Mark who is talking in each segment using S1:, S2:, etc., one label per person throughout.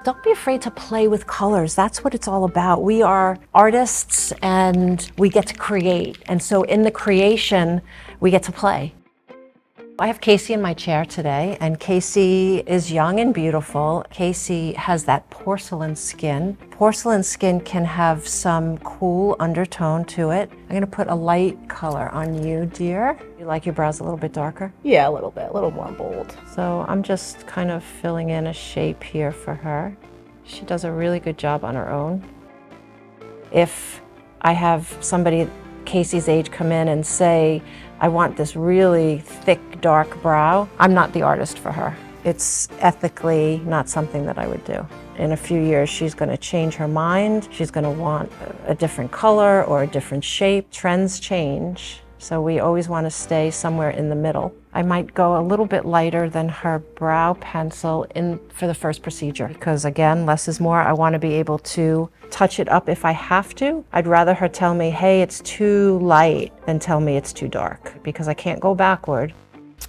S1: Don't be afraid to play with colors. That's what it's all about. We are artists and we get to create. And so in the creation, we get to play. I have Casey in my chair today, and Casey is young and beautiful. Casey has that porcelain skin. Porcelain skin can have some cool undertone to it. I'm gonna put a light color on you, dear. You like your brows a little bit darker?
S2: Yeah, a little bit, a little more bold.
S1: So I'm just kind of filling in a shape here for her. She does a really good job on her own. If I have somebody Casey's age come in and say, I want this really thick, dark brow, I'm not the artist for her. It's ethically not something that I would do. In a few years, she's going to change her mind. She's going to want a different color or a different shape. Trends change, so we always want to stay somewhere in the middle. I might go a little bit lighter than her brow pencil for the first procedure because, again, less is more. I want to be able to touch it up if I have to. I'd rather her tell me, hey, it's too light than tell me it's too dark because I can't go backward.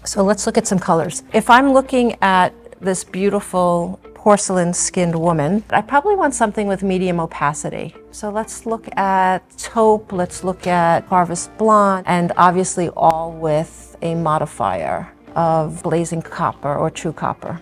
S1: So let's look at some colors. If I'm looking at this beautiful porcelain skinned woman, I probably want something with medium opacity. So let's look at taupe, let's look at harvest blonde, and obviously all with a modifier of blazing copper or true copper.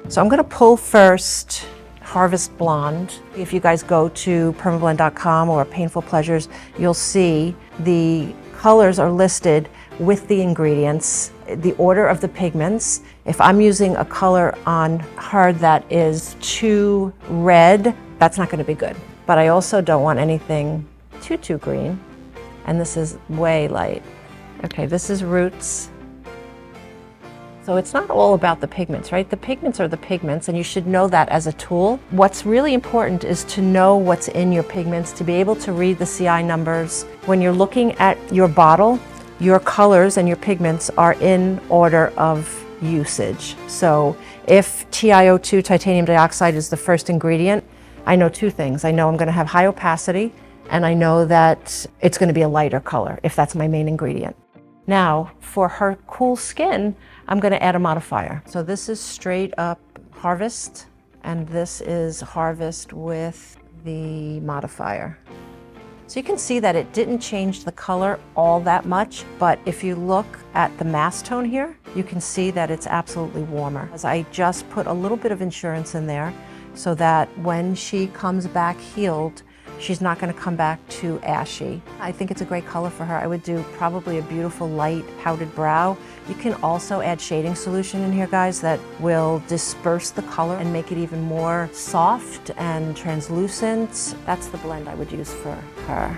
S1: So I'm gonna pull first harvest blonde. If you guys go to permablend.com or Painful Pleasures, you'll see the colors are listed with the ingredients, the order of the pigments. If I'm using a color on her that is too red, that's not gonna be good. But I also don't want anything too green. And this is way light. Okay, this is roots. So it's not all about the pigments, right? The pigments are the pigments, and you should know that as a tool. What's really important is to know what's in your pigments, to be able to read the CI numbers. When you're looking at your bottle, your colors and your pigments are in order of usage. So if TiO2, titanium dioxide, is the first ingredient, I know two things. I know I'm gonna have high opacity, and I know that it's gonna be a lighter color if that's my main ingredient. Now, for her cool skin, I'm gonna add a modifier. So this is straight up harvest, and this is harvest with the modifier. So you can see that it didn't change the color all that much, but if you look at the mass tone here, you can see that it's absolutely warmer. As I just put a little bit of insurance in there so that when she comes back healed, she's not going to come back too ashy. I think it's a great color for her. I would do probably a beautiful light powdered brow. You can also add shading solution in here, guys, that will disperse the color and make it even more soft and translucent. That's the blend I would use for her.